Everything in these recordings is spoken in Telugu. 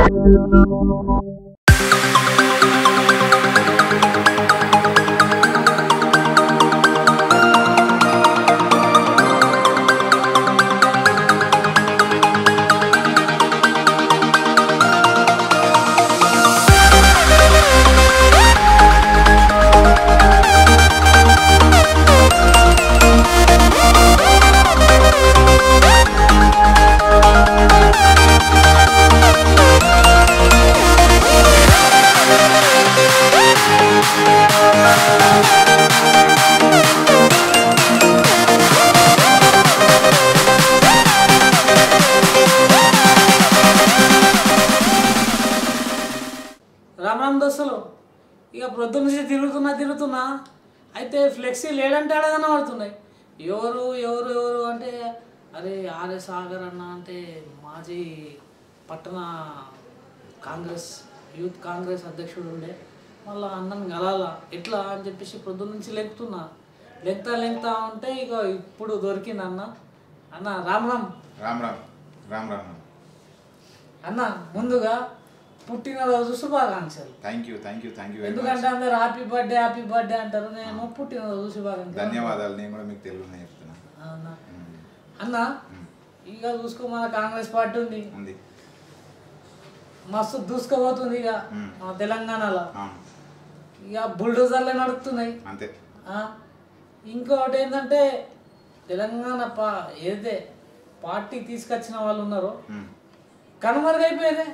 రామ్ దోస్తులు ఇక ప్రొద్దు నుంచి తిరుగుతున్నా అయితే ఫ్లెక్సీ లేడంటే అడగన పడుతున్నాయి. ఎవరు ఎవరు ఎవరు అంటే అరే ఆర్ఎస్ సాగర్ అన్న అంటే మాజీ పట్టణ కాంగ్రెస్ యూత్ కాంగ్రెస్ అధ్యక్షుడు ఉండే, మళ్ళీ అన్నం గలాల ఎట్లా అని చెప్పేసి ప్రొద్దు నుంచి లెంగుతా ఉంటే ఇక ఇప్పుడు దొరికింది అన్న రామ్ రామ్ రామ్ రామ్ రామ్ రామ్ అన్న. ముందుగా పుట్టినరోజు శుభాకాంక్షలు. Thank you. ఎందుకంటే అందరు హ్యాపీ బర్త్డే అంటారు, నేను పుట్టినరోజు శుభాకాంక్షలు. ధన్యవాదాలు. నేను కూడా మీకు తెలుగు చెప్తున్నా అన్న. ఇక చూసుకో మన కాంగ్రెస్ పార్టీ ఉంది, మస్తు దూసుకోబోతుంది ఇక మన తెలంగాణలో. ఇక బుల్డోజర్లే నడుస్తున్నాయి అంతే. ఇంకొకటి ఏంటంటే తెలంగాణ ఏదైతే పార్టీ తీసుకొచ్చిన వాళ్ళు ఉన్నారో కనుమరుగైపోయారే.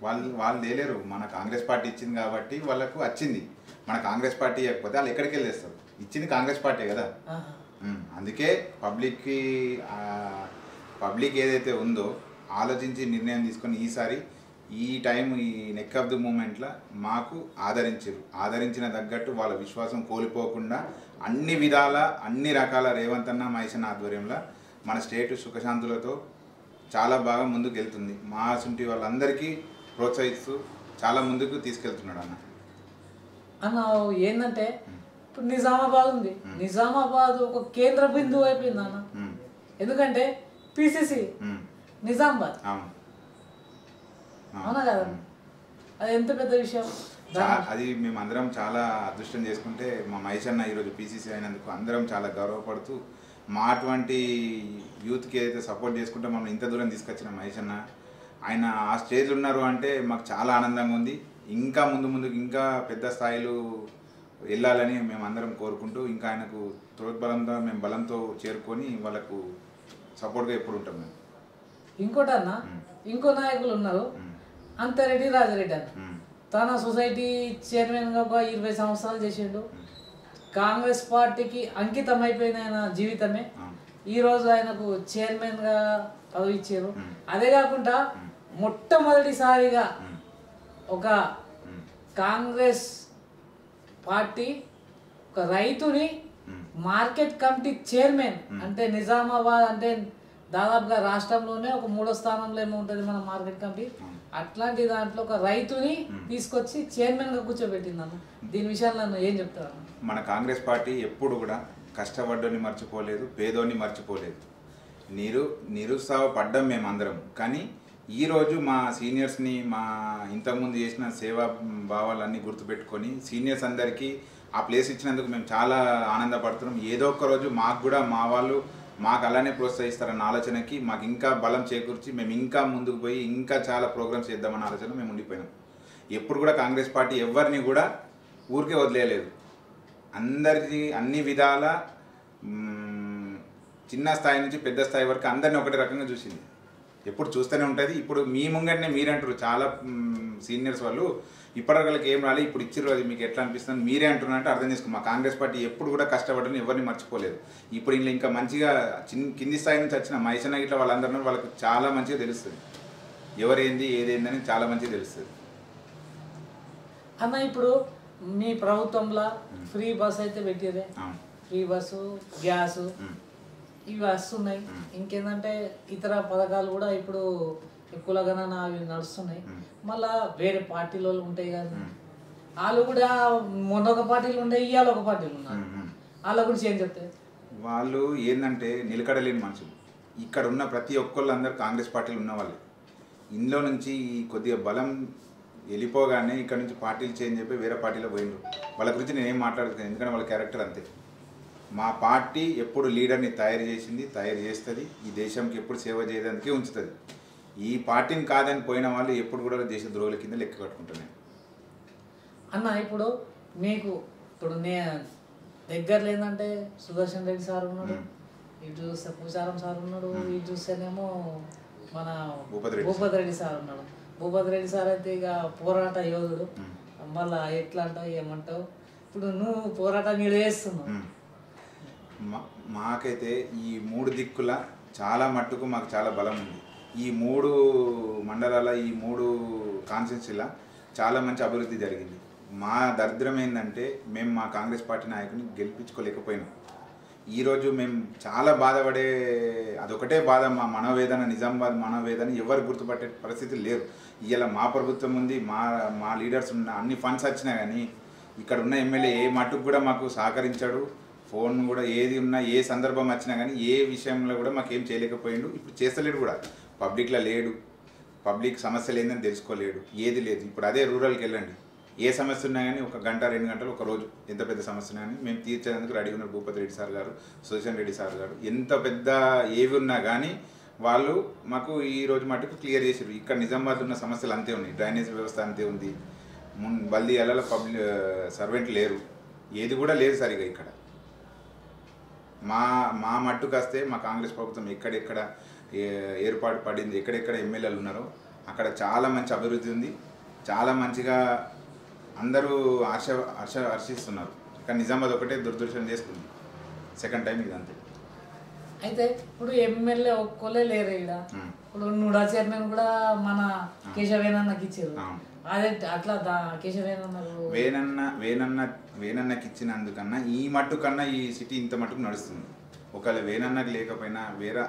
వాళ్ళు తేలేరు. మన కాంగ్రెస్ పార్టీ ఇచ్చింది కాబట్టి వాళ్ళకు వచ్చింది. మన కాంగ్రెస్ పార్టీ ఇవ్వకపోతే వాళ్ళు ఎక్కడికి వెళ్ళేస్తారు. ఇచ్చింది కాంగ్రెస్ పార్టీ కదా. అందుకే పబ్లిక్ ఏదైతే ఉందో ఆలోచించి నిర్ణయం తీసుకొని ఈసారి ఈ టైం ఈ నెక్ ఆఫ్ ది మూమెంట్లో మాకు ఆదరించిన తగ్గట్టు వాళ్ళ విశ్వాసం కోల్పోకుండా అన్ని విధాల అన్ని రకాల రేవంత్ అన్న మహేశన్ ఆధ్వర్యంలో మన స్టేటు సుఖశాంతులతో చాలా బాగా ముందుకు వెళ్తుంది. మా అసంటి వాళ్ళందరికీ ప్రోత్సహిస్తూ చాలా ముందుకు తీసుకెళ్తున్నాడు అన్న. ఏంటంటే ఇప్పుడు నిజామాబాద్ ఉంది, నిజామాబాద్ ఒక కేంద్ర బిందువు అయిపోయింది అన్న. ఎందుకంటే పిసిసి నిజామాబాద్ అవునా కదా, అది ఎంత పెద్ద విషయం. అది మేమందరం చాలా అదృష్టం చేసుకుంటే మా మహేష్ అన్న ఈరోజు పిసిసి అయినందుకు అందరం చాలా గర్వపడుతూ మా అటువంటి యూత్కి ఏదైతే సపోర్ట్ చేసుకుంటే మమ్మల్ని ఇంత దూరం తీసుకొచ్చిన మహేష్ అన్న, ఆయన ఆ స్టేజ్లో ఉన్నారు అంటే మాకు చాలా ఆనందంగా ఉంది. ఇంకా ముందుకు ఇంకా పెద్ద స్థాయిలో వెళ్ళాలని మేము అందరం కోరుకుంటూ ఇంకా ఆయనకు తోడ్బలంతో మేము బలంతో చేరుకొని వాళ్ళకు సపోర్ట్గా ఎప్పుడు ఉంటాం మేము. ఇంకోటి అన్న, ఇంకో నాయకులు ఉన్నారు అంతరెడ్డి రాజరెడ్డి అన్న. తన సొసైటీ చైర్మన్గా ఒక 20 సంవత్సరాలు చేసిండు. కాంగ్రెస్ పార్టీకి అంకితం అయిపోయిన ఆయన జీవితమే ఈరోజు ఆయనకు చైర్మన్గా పదవి ఇచ్చారు. అదే కాకుండా మొట్టమొదటిసారిగా ఒక కాంగ్రెస్ పార్టీ ఒక రైతుని మార్కెట్ కమిటీ చైర్మన్ అంటే నిజామాబాద్ అంటే దాదాపుగా రాష్ట్రంలోనే ఒక 3వ స్థానంలో ఏమో ఉంటుంది మన మార్కెట్ కమిటీ. అట్లాంటి దాంట్లో ఒక రైతుని తీసుకొచ్చి చైర్మన్గా కూర్చోబెట్టింది అన్న. దీని విషయాలు నన్ను ఏం చెప్తారు? మన కాంగ్రెస్ పార్టీ ఎప్పుడు కూడా కష్టపడ్డోని మర్చిపోలేదు, పేదోని మర్చిపోలేదు. నిరుత్సాహపడ్డం మేమందరం. కానీ ఈరోజు మా సీనియర్స్ని మా ఇంతకుముందు చేసిన సేవా భావాలన్నీ గుర్తుపెట్టుకొని సీనియర్స్ అందరికీ ఆ ప్లేస్ ఇచ్చినందుకు మేము చాలా ఆనందపడుతున్నాం. ఏదో ఒక రోజు మాకు కూడా మా వాళ్ళు మాకు అలానే ప్రోత్సహిస్తారన్న ఆలోచనకి మాకు ఇంకా బలం చేకూర్చి మేము ఇంకా ముందుకు పోయి ఇంకా చాలా ప్రోగ్రామ్స్ చేద్దామన్న ఆలోచన మేము ఉండిపోయినాం. ఎప్పుడు కూడా కాంగ్రెస్ పార్టీ ఎవరిని కూడా ఊరికే వదిలేయలేదు. అందరికీ అన్ని విధాల చిన్న స్థాయి నుంచి పెద్ద స్థాయి వరకు అందరినీ ఒకటే రకంగా చూసింది. ఎప్పుడు చూస్తూనే ఉంటుంది. ఇప్పుడు మీ ముంగటనే మీరంటారు చాలా సీనియర్స్ వాళ్ళు ఇప్పటివరకు ఏం రాలి ఇప్పుడు ఇచ్చిర్రు అది మీకు ఎట్లా అనిపిస్తుంది మీరే అంటున్నారంటే అర్థం చేసుకో. మా కాంగ్రెస్ పార్టీ ఎప్పుడు కూడా కష్టపడని ఎవరిని మర్చిపోలేదు. ఇప్పుడు ఇంట్లో ఇంకా మంచిగా కింది స్థాయి నుంచి వచ్చిన మహేశన్న ఇట్లా వాళ్ళందరూ వాళ్ళకు చాలా మంచిగా తెలుస్తుంది. ఎవరేంది ఏదేందని చాలా మంచిగా తెలుస్తుంది అన్న. ఇప్పుడు మీ ప్రభుత్వంలో ఫ్రీ బస్ అయితే పెట్టిరే, ఫ్రీ బస్సు గ్యాసు ఇవి వస్తున్నాయి. ఇంకేంటంటే ఇతర పథకాలు కూడా ఇప్పుడు కులగణన అవి నడుస్తున్నాయి. మళ్ళా వేరే పార్టీలు ఉంటాయి కదా, వాళ్ళు కూడా మొన్న ఒక పార్టీలు ఉండే ఇవాళ ఒక పార్టీలు ఉన్నారు. వాళ్ళ గురించి ఏం చెప్తారు? వాళ్ళు ఏంటంటే నిలకడలేని మనుషులు. ఇక్కడ ఉన్న ప్రతి ఒక్కళ్ళు అందరు కాంగ్రెస్ పార్టీలు ఉన్న వాళ్ళే. ఇందులో నుంచి ఈ కొద్దిగా బలం వెళ్ళిపోగానే ఇక్కడ నుంచి పార్టీలు చేంజ్ అయిపోయి వేరే పార్టీలో పోయినరు. వాళ్ళ గురించి నేనేం మాట్లాడుతున్నాను, ఎందుకంటే వాళ్ళ క్యారెక్టర్ అంతే. మా పార్టీ ఎప్పుడు లీడర్ని తయారు చేసింది, తయారు చేస్తుంది, ఈ దేశంకి ఎప్పుడు సేవ చేయడానికి ఉంచుతుంది. ఈ పార్టీని కాదని పోయిన వాళ్ళు ఎప్పుడు కూడా దేశ ద్రోహుల కింద లెక్క కట్టుకుంటున్నాను అన్న. ఇప్పుడు మీకు ఇప్పుడు దగ్గరలో ఏంటంటే సుదర్శన్ రెడ్డి సార్ ఉన్నాడు, ఇటు చూస్తే పూచారం సార్ ఉన్నాడు, ఇటు చూస్తేనేమో మన భూపతి రెడ్డి సార్ ఉన్నాడు. భూపతి రెడ్డి సార్ అయితే ఇక పోరాట యోధుడు. మళ్ళా ఎట్లా అంటావు ఏమంటావు? ఇప్పుడు నువ్వు పోరాటం నీళ్ళు చేస్తున్నావు. మాకైతే ఈ 3 దిక్కుల చాలా మట్టుకు మాకు చాలా బలం ఉంది. ఈ 3 మండలాల ఈ 3 కాన్స్టిట్యున్సీల చాలా మంచి అభివృద్ధి జరిగింది. మా దరిద్రం ఏంటంటే మేము మా కాంగ్రెస్ పార్టీ నాయకుని గెలిపించుకోలేకపోయినాం. ఈరోజు మేము చాలా బాధపడే అదొకటే బాధ. మా మనోవేదన, నిజామాబాద్ మనోవేదన ఎవరు గుర్తుపట్టే పరిస్థితి లేరు. ఇవాళ మా ప్రభుత్వం ఉంది, మా లీడర్స్ ఉన్న అన్ని ఫండ్స్ వచ్చినా కానీ ఇక్కడ ఉన్న ఎమ్మెల్యే ఏ మట్టుకు కూడా మాకు సహకరించాడు. ఫోన్ కూడా ఏది ఉన్నా ఏ సందర్భం వచ్చినా కానీ ఏ విషయంలో కూడా మాకేం చేయలేకపోయిండు. ఇప్పుడు చేస్తలేడు కూడా, పబ్లిక్లో లేడు, పబ్లిక్ సమస్యలు ఏందని తెలుసుకోలేడు, ఏది లేదు. ఇప్పుడు అదే రూరల్కి వెళ్ళండి, ఏ సమస్య ఉన్నా కానీ 1 గంట 2 గంటలు ఒక రోజు ఎంత పెద్ద సమస్య ఉన్నా కానీ మేము తీర్చేందుకు రెడీ ఉన్నారు. భూపతి రెడ్డి సార్ గారు, సుదర్శన్ రెడ్డి సార్ గారు ఎంత పెద్ద ఏవి ఉన్నా కానీ వాళ్ళు మాకు ఈ రోజు మటుకు క్లియర్ చేసారు. ఇక్కడ నిజామాబాద్ ఉన్న సమస్యలు అంతే ఉన్నాయి, డ్రైనేజ్ వ్యవస్థ అంతే ఉంది, బల్దీ అలలో పబ్లిక్ సర్వెంట్ లేరు, ఏది కూడా లేదు సరిగా ఇక్కడ. మా మట్టుకు వస్తే మా కాంగ్రెస్ ప్రభుత్వం ఎక్కడెక్కడ ఏర్పాటు పడింది, ఎక్కడెక్కడ ఎమ్మెల్యేలు ఉన్నారో అక్కడ చాలా మంచి అభివృద్ధి ఉంది, చాలా మంచిగా అందరూ హర్షిస్తున్నారు. కానీ నిజామాబాద్ ఒకటే దురదృష్టం చేసుకుంది, సెకండ్ టైం ఇదంతే. అయితే ఇప్పుడు ఎమ్మెల్యే ఒక్కోలే లేరు ఇక్కడ. ఇప్పుడు నుడా చైర్మన్ కూడా మన కేశవేనన్నకి ఇచ్చారు. అదే అట్లా వేనన్నకి ఇచ్చినందుకన్నా ఈ మట్టు కన్నా ఈ సిటీ ఇంత మట్టుకు నడుస్తుంది. ఒకవేళ వేనన్నకి లేకపోయినా వేరే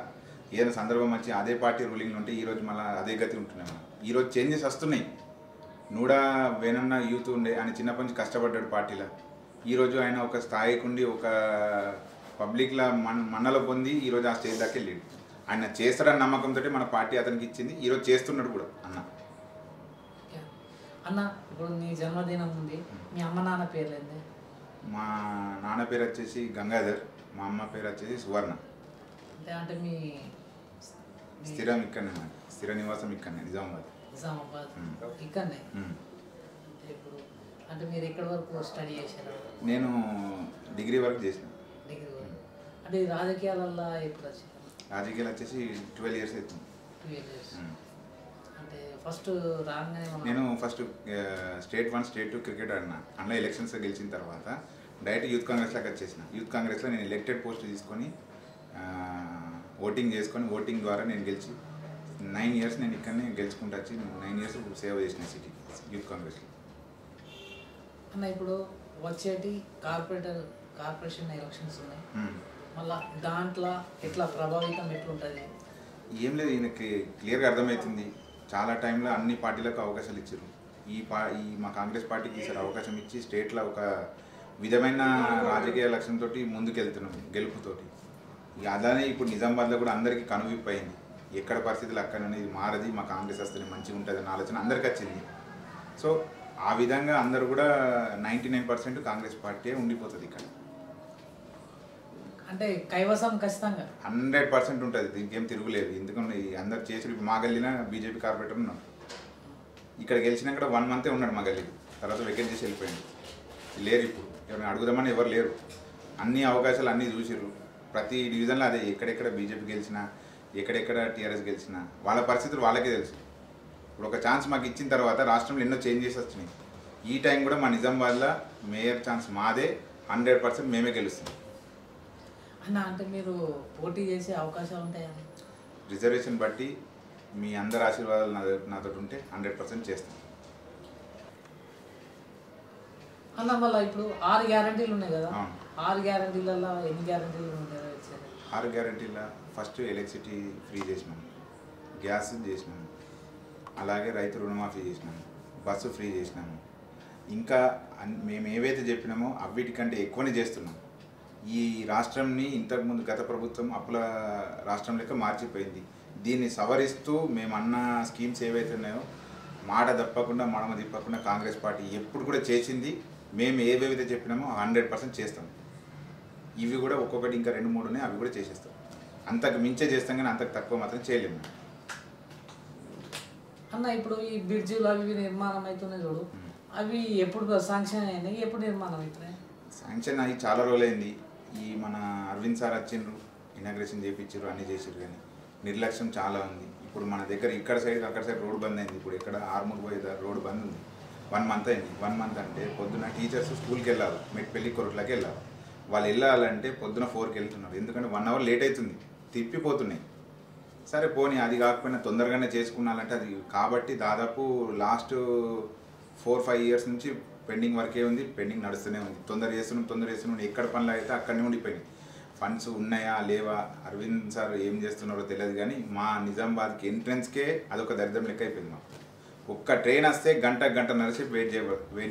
ఏదైనా సందర్భం వచ్చి అదే పార్టీ రూలింగ్లో ఉంటే ఈరోజు మళ్ళీ అదే గతి ఉంటున్నాయి. మనం ఈరోజు చేంజెస్ వస్తున్నాయి. నూడా వేనన్న యూత్ ఉండే ఆయన చిన్నప్పటి నుంచి కష్టపడ్డాడు పార్టీలో. ఈరోజు ఆయన ఒక స్థాయికి ఉండి ఒక పబ్లిక్లో మన్నలో పొంది ఈరోజు ఆ స్టేజ్ దాకా వెళ్ళాడు. ఆయన చేస్తాడని నమ్మకంతో మన పార్టీ అతనికి ఇచ్చింది. ఈరోజు చేస్తున్నాడు కూడా అన్న. ఇప్పుడు నీ జన్మదినం ఉంది, మీ అమ్మ నాన్న పేర్లు ఏంది? మా నాన్న పేరు వచ్చేసి గంగాధర్, మా అమ్మ పేరు వచ్చేసి సువర్ణ. అంటే మీ స్థిరం ఇక్కడనే, స్థిర నివాసం ఇక్కడనే నిజామాబాద్. ఇక్కడనే. ఇప్పుడు అంటే మీరు ఎక్కడి వరకు స్టడీ చేశారు? నేను డిగ్రీ వరకు చేసిన. డిగ్రీ వరకు అంటే రాజకీయాలలో ఎప్పుడు వచ్చారు? రాజకీయాలు వచ్చేసి 12 years అవుతుంది. 12 years. అంటే ఫస్ట్ రాగానే నేను ఫస్ట్ స్టేట్ 1 స్టేట్ 2 క్రికెట్ ఆడినా. అందులో ఎలక్షన్స్ గెలిచిన తర్వాత డైరెక్ట్ యూత్ కాంగ్రెస్లోకి వచ్చేసిన. యూత్ కాంగ్రెస్లో నేను ఎలక్టెడ్ పోస్ట్ తీసుకొని ఓటింగ్ చేసుకొని ఓటింగ్ ద్వారా నేను గెలిచి 9 years నేను ఇక్కడనే గెలుచుకుంటూ వచ్చి 9 years సేవ చేసిన సిటీ యూత్ కాంగ్రెస్లో. అన్న ఇప్పుడు వచ్చేటి కార్పొరేషన్ ఎలక్షన్స్ ఉన్నాయి, మళ్ళీ దాంట్లో ఎట్లా ప్రభావితం ఎట్లుంటుంది? ఏం లేదు, ఈయనకి క్లియర్గా అర్థమవుతుంది. చాలా టైంలో అన్ని పార్టీలకు అవకాశాలు ఇచ్చారు. ఈ మా కాంగ్రెస్ పార్టీకి ఈసారి అవకాశం ఇచ్చి స్టేట్లో ఒక విధమైన రాజకీయ లక్ష్యంతో ముందుకెళ్తున్నాం గెలుపుతోటి. అలానే ఇప్పుడు నిజామాబాద్లో కూడా అందరికీ కనువిప్పు అయింది. ఎక్కడ పరిస్థితులు అక్కడ అనేది మారది, మా కాంగ్రెస్ వస్తేనే మంచిగా ఉంటుంది అన్న ఆలోచన అందరికీ వచ్చింది. సో ఆ విధంగా అందరూ కూడా 99% కాంగ్రెస్ పార్టీ ఉండిపోతుంది ఇక్కడ. అంటే కైవసం ఖచ్చితంగా 100% ఉంటుంది, దీనికి ఏం తిరుగులేదు. ఎందుకంటే అందరు చేసి ఇప్పుడు మా గల్లీన బీజేపీ కార్పొరేటర్ ఉన్నాడు. ఇక్కడ గెలిచినాక 1 month ఉన్నాడు మా గల్లీకి, తర్వాత వెకెట్ చేసి వెళ్ళిపోయింది. లేరు ఇప్పుడు, ఎవరైనా అడుగుదామని ఎవరు లేరు. అన్ని అవకాశాలు అన్నీ చూసిర్రు. ప్రతి డివిజన్లో అదే, ఎక్కడెక్కడ బీజేపీ గెలిచినా ఎక్కడెక్కడ టీఆర్ఎస్ గెలిచినా వాళ్ళ పరిస్థితులు వాళ్ళకే తెలుసు. ఇప్పుడు ఒక ఛాన్స్ మాకు ఇచ్చిన తర్వాత రాష్ట్రంలో ఎన్నో చేంజెస్ వచ్చినాయి. ఈ టైం కూడా మా నిజామాబాద్లో మేయర్ ఛాన్స్ మాదే, 100% మేమే గెలుస్తాం అన్న. అంటే మీరు పోటీ చేసే అవకాశాలు ఉంటాయా? రిజర్వేషన్ బట్టి మీ అందరి ఆశీర్వాదాలు నాతో ఉంటే 100% చేస్తాం అన్న. మళ్ళీ ఇప్పుడు 6 గ్యారంటీలు ఉన్నాయి కదా, 6 గ్యారంటీలలో ఎన్ని గ్యారంటీలు ఉన్నాయి? 6 గ్యారంటీల ఫస్ట్ ఎలక్ట్రిసిటీ ఫ్రీ చేసినాం, గ్యాస్ చేసినాము, అలాగే రైతు రుణమాఫీ చేసినాము, బస్సు ఫ్రీ చేసినాము. ఇంకా మేము ఏవైతే చెప్పినామో అవిటికంటే ఎక్కువనే చేస్తున్నాం. ఈ రాష్ట్రంని ఇంతకుముందు గత ప్రభుత్వం అప్పుల రాష్ట్రం లెక్క మార్చిపోయింది. దీన్ని సవరిస్తూ మేము అన్న స్కీమ్స్ ఏవైతే ఉన్నాయో మాట తప్పకుండా మడమ తిప్పకుండా కాంగ్రెస్ పార్టీ ఎప్పుడు కూడా చేసింది. మేము ఏవేవైతే చెప్పినామో 100% చేస్తాం. ఇవి కూడా ఒక్కొక్కటి ఇంకా 2-3 ఉన్నాయి, అవి కూడా చేసేస్తాం. అంతకు మించే చేస్తాం కానీ అంతకు తక్కువ మాత్రం చేయలేము. అన్న ఇప్పుడు ఈ బ్రిడ్జిలు అవి నిర్మాణం అవుతున్నాయి చూడు, అవి ఎప్పుడు శాంక్షన్ అయినాయి, ఎప్పుడు నిర్మాణం అవుతున్నాయి? శాంక్షన్ అయ్యి చాలా రోజులైంది. ఈ మన అరవింద్ సార్ వచ్చిండ్రు, ఇనాగ్రేషన్ చేయించారు, అన్నీ చేసారు, కానీ నిర్లక్ష్యం చాలా ఉంది. ఇప్పుడు మన దగ్గర ఇక్కడ సైడ్ అక్కడ సైడ్ రోడ్ బంద్ అయింది. ఇప్పుడు ఇక్కడ ఆర్మూర్ పోయే రోడ్ బంద్ ఉంది. 1 మంత్ అయింది. 1 మంత్ అంటే పొద్దున్న టీచర్స్ స్కూల్కి వెళ్ళాలి, మెట్పల్లి కొరట్లకి వెళ్ళాలి. వాళ్ళు వెళ్ళాలంటే పొద్దున 4కి వెళ్తున్నారు, ఎందుకంటే 1 అవర్ లేట్ అవుతుంది, తిప్పిపోతున్నాయి. సరే పోనీ అది కాకపోయినా తొందరగానే చేసుకున్నాలంటే అది కాబట్టి దాదాపు లాస్ట్ 4-5 ఇయర్స్ నుంచి పెండింగ్ వర్కే ఉంది, పెండింగ్ నడుస్తూనే ఉంది. తొందర చేస్తున్నాం ఎక్కడ పనులు అయితే అక్కడనే ఉండిపోయినాయి. ఫండ్స్ ఉన్నాయా లేవా అరవింద్ సార్ ఏం చేస్తున్నారో తెలియదు, కానీ మా నిజామాబాద్కి ఎంట్రన్స్కే అదొక దరిద్రం లెక్క అయిపోయింది. మాకు ఒక్క ట్రైన్ వస్తే గంట నడిచి వెయిట్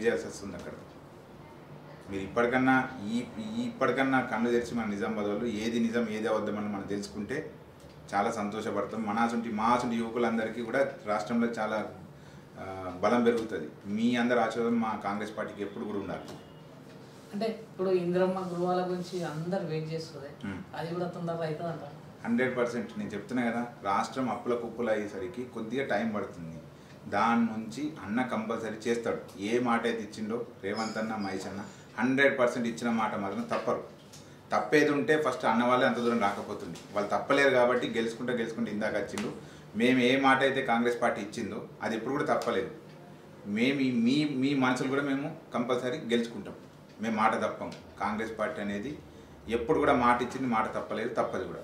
చేయాల్సి వస్తుంది అక్కడ. మీరు ఇప్పటికన్నా కళ్ళు తెరిచి మన నిజామాబాద్ వాళ్ళు ఏది నిజం ఏది అబద్ధమని మనం తెలుసుకుంటే చాలా సంతోషపడతాం. మాసుంటి యువకులందరికీ కూడా రాష్ట్రంలో చాలా బలం పెరుగుతుంది. మీ అందరి ఆశీర్వాదం మా కాంగ్రెస్ పార్టీకి ఎప్పుడు కూడా ఉండాలి. అంటే ఇప్పుడు ఇందిరమ్మ గృహాల గురించి అందరు వెయిట్ చేస్తుంది, అది కూడా తొందరగా అవుతుంది అంట. 100% నేను చెప్తున్నా కదా, రాష్ట్రం అప్పుల కుప్పులు అయ్యేసరికి కొద్దిగా టైం పడుతుంది. దాని నుంచి అన్న కంపల్సరీ చేస్తాడు. ఏ మాట అయితే ఇచ్చిండో రేవంత్ అన్న మహేష్ అన్న 100% ఇచ్చిన మాట మాత్రం తప్పరు. తప్పేది ఉంటే ఫస్ట్ అన్న వాళ్ళే అంత దూరం రాకపోతుంది. వాళ్ళు తప్పలేరు కాబట్టి గెలుచుకుంటే ఇందాక వచ్చిండు. మేము ఏ మాట అయితే కాంగ్రెస్ పార్టీ ఇచ్చిందో అది ఎప్పుడు కూడా తప్పలేదు. మేము మీ మనసులు కూడా మేము కంపల్సరీ గెలుచుకుంటాం. మేము మాట తప్పం. కాంగ్రెస్ పార్టీ అనేది ఎప్పుడు కూడా మాట ఇచ్చింది, మాట తప్పలేదు, తప్పదు కూడా.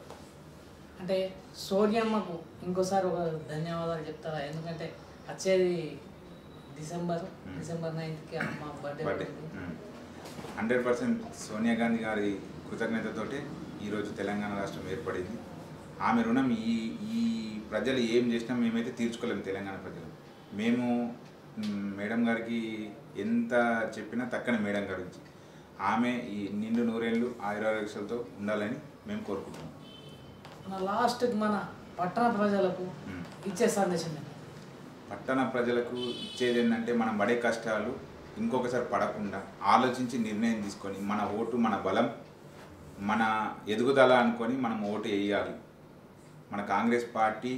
అంటే సోనియమ్మకు ఇంకోసారి ఒక ధన్యవాదాలు చెప్తారా? ఎందుకంటే వచ్చేది డిసెంబర్ 9కి అమ్మ బర్త్డే. 100% సోనియా గాంధీ గారి కృతజ్ఞతతోటి ఈరోజు తెలంగాణ రాష్ట్రం ఏర్పడింది. ఆమె రుణం ఈ ప్రజలు ఏం చేసినా మేమైతే తీర్చుకోలేము. తెలంగాణ ప్రజలు మేము మేడం గారికి ఎంత చెప్పినా తక్కని మేడం గారి గురించి. ఆమె ఈ నిండు 100 ఏళ్ళు ఆయురారోగ్యాలతో ఉండాలని మేము కోరుకుంటున్నాం. లాస్ట్కి మన పట్టణ ప్రజలకు ఇచ్చే సందేశం ఏంటి? పట్టణ ప్రజలకు ఇచ్చేది ఏంటంటే మనం పడే కష్టాలు ఇంకొకసారి పడకుండా ఆలోచించి నిర్ణయం తీసుకొని మన ఓటు మన బలం మన ఎదుగుదల అనుకొని మనం ఓటు వేయాలి. మన కాంగ్రెస్ పార్టీ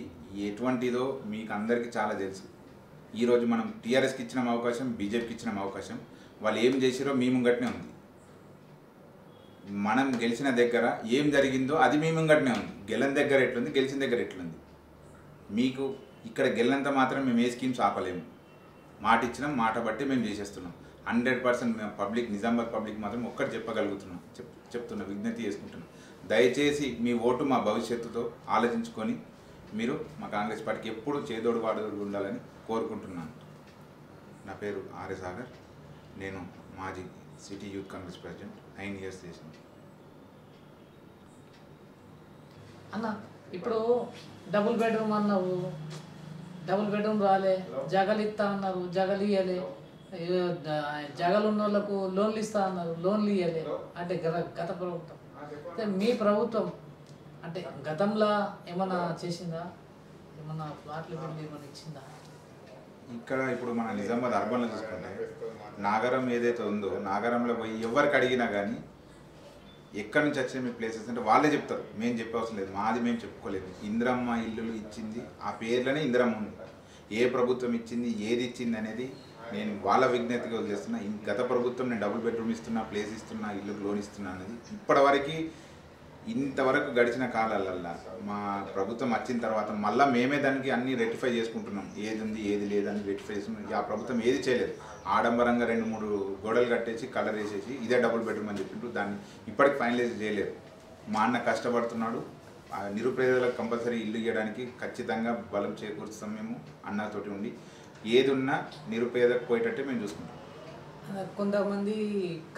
ఎటువంటిదో మీకు అందరికీ చాలా తెలుసు. ఈరోజు మనం టీఆర్ఎస్కి ఇచ్చిన అవకాశం, బీజేపీకి ఇచ్చిన అవకాశం, వాళ్ళు ఏం చేసిరో మీ ముంగట్నే ఉంది. మనం గెలిచిన దగ్గర ఏం జరిగిందో అది మీ ముంగట్నే ఉంది. గెలని దగ్గర ఎట్లుంది, గెలిచిన దగ్గర ఎట్లుంది. మీకు ఇక్కడ గెలినంత మాత్రం మేము ఏ స్కీమ్స్ ఆపలేము. మాట ఇచ్చినాం, మాట బట్టి మేము చేసేస్తున్నాం. 100% మేము పబ్లిక్, నిజామాబాద్ పబ్లిక్ మాత్రం ఒక్కటి చెప్పగలుగుతున్నాం, చెప్తున్నా, విజ్ఞప్తి చేసుకుంటున్నాం. దయచేసి మీ ఓటు మా భవిష్యత్తుతో ఆలోచించుకొని మీరు మా కాంగ్రెస్ పార్టీకి ఎప్పుడు చేదోడు వాదోడు ఉండాలని కోరుకుంటున్నాను. నా పేరు ఆర్ఏ సాగర్. నేను మాజీ city youth Congress president, 9 years చేసింది. అన్న ఇప్పుడు డబుల్ బెడ్రూమ్ అన్నావు, డబుల్ బెడ్రూమ్ రాలే, జగలు ఇస్తా అన్నారు, జగలు ఇవ్వలే, జగలు ఉన్న వాళ్ళకు లోన్లు ఇస్తా అన్నారు, లోన్లు ఇవ్వలే. అంటే గత ప్రభుత్వం, మీ ప్రభుత్వం అంటే గతంలో ఏమన్నా చేసిందా? ఏమన్నా ప్లాట్లు బిల్లు ఏమన్నా ఇచ్చిందా? ఇక్కడ ఇప్పుడు మన నిజామాబాద్ అర్బన్లో చూసుకుంటే నాగరం ఏదైతే ఉందో, నాగరంలో పోయి ఎవరికి అడిగినా కానీ ఎక్కడి నుంచి వచ్చే మీ ప్లేసెస్ అంటే వాళ్ళే చెప్తారు. మేము చెప్పే అవసరం లేదు, మాది మేము చెప్పుకోలేదు. ఇందిరమ్మ ఇల్లులు ఇచ్చింది, ఆ పేర్లోనే ఇందిరమ్మ ఉంది. ఏ ప్రభుత్వం ఇచ్చింది, ఏది ఇచ్చింది అనేది నేను వాళ్ళ విజ్ఞతగా వదిలేస్తున్నా. గత ప్రభుత్వం నేను డబుల్ బెడ్రూమ్ ఇస్తున్నా, ప్లేస్ ఇస్తున్నా, ఇల్లుకు లోన్ ఇస్తున్నా అనేది ఇప్పటివరకు ఇంతవరకు గడిచిన కాలాలల్లా మా ప్రభుత్వం వచ్చిన తర్వాత మళ్ళీ మేమే దానికి అన్ని రెక్టిఫై చేసుకుంటున్నాం. ఏది ఉంది ఏది లేదని రెక్టిఫై చేసుకున్నాం. ఆ ప్రభుత్వం ఏది చేయలేదు. ఆడంబరంగా 2-3 గోడలు కట్టేసి కలర్ వేసేసి ఇదే డబుల్ బెడ్రూమ్ అని చెప్పింటూ దాన్ని ఇప్పటికి ఫైనలైజ్ చేయలేదు. మా అన్న కష్టపడుతున్నాడు. నిరుపేదలకు కంపల్సరీ ఇల్లు ఇవ్వడానికి ఖచ్చితంగా బలం చేకూరుస్తాం. మేము అన్నతోటి ఉండి ఏది ఉన్నా నిరుపేదకు పోయేటట్టే మేము చూసుకుంటాం. కొంతమంది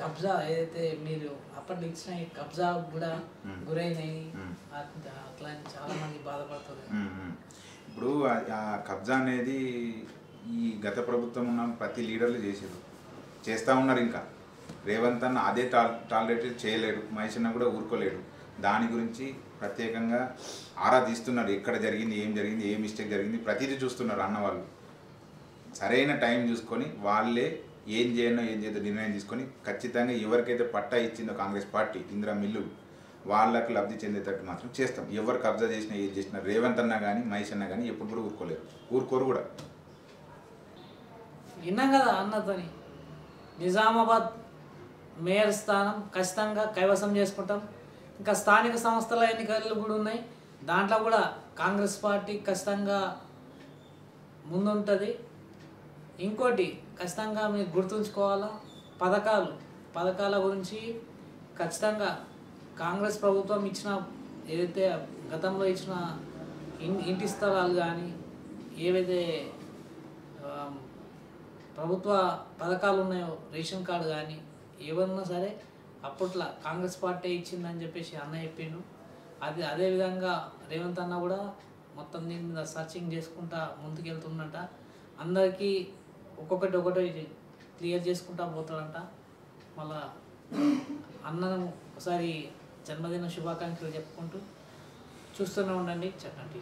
కబ్జా ఏదైతే మీరు అప్పట్లో ఇచ్చిన కబ్జా కూడా గురైనాయి, అట్లా చాలా మంది బాధపడుతుంది. ఇప్పుడు ఆ కబ్జా అనేది ఈ గత ప్రభుత్వం ఉన్న ప్రతి లీడర్లు చేస్తూ ఉన్నారు. ఇంకా రేవంత్ అన్న అదే టాలరేట్ చేయలేడు, మహేష్ అన్న కూడా ఊరుకోలేడు. దాని గురించి ప్రత్యేకంగా ఆరా తీస్తున్నారు. ఎక్కడ జరిగింది, ఏ మిస్టేక్ జరిగింది, ప్రతిదీ చూస్తున్నారు అన్నవాళ్ళు. సరైన టైం చూసుకొని వాళ్ళే ఏం చేద్దో నిర్ణయం తీసుకొని ఖచ్చితంగా ఎవరికైతే పట్టా ఇచ్చిందో కాంగ్రెస్ పార్టీ ఇందిరా మిల్లు వాళ్ళకు లబ్ధి చెందేటట్టు మాత్రం చేస్తాం. ఎవరు కబ్జా చేసినా ఏది చేసినా రేవంత్ అన్న కానీ మహేష్ అన్న కానీ ఎప్పుడు కూడా ఊరుకోరు కూడా. విన్నాం కదా అన్నతోని, నిజామాబాద్ మేయర్ స్థానం ఖచ్చితంగా కైవసం చేసుకుంటాం. ఇంకా స్థానిక సంస్థల ఎన్నికలు కూడా ఉన్నాయి, దాంట్లో కూడా కాంగ్రెస్ పార్టీ ఖచ్చితంగా ముందుంటుంది. ఇంకోటి ఖచ్చితంగా మీరు గుర్తుంచుకోవాలా, పథకాల గురించి ఖచ్చితంగా కాంగ్రెస్ ప్రభుత్వం ఇచ్చిన ఏదైతే గతంలో ఇచ్చిన ఇంటి స్థలాలు కానీ ఏవైతే ప్రభుత్వ పథకాలు ఉన్నాయో రేషన్ కార్డు కానీ ఏమన్నా సరే అప్పట్లో కాంగ్రెస్ పార్టీ ఇచ్చిందని చెప్పేసి అన్న చెప్పిండు. అదేవిధంగా రేవంత్ అన్న కూడా మొత్తం దీని మీద సర్చింగ్ చేసుకుంటా ముందుకెళ్తుందంట. అందరికీ ఒకటి క్లియర్ చేసుకుంటా పోతాడంట. మళ్ళా అన్నను ఒకసారి జన్మదిన శుభాకాంక్షలు చెప్పుకుంటూ చూస్తూనే ఉండండి చక్కటి.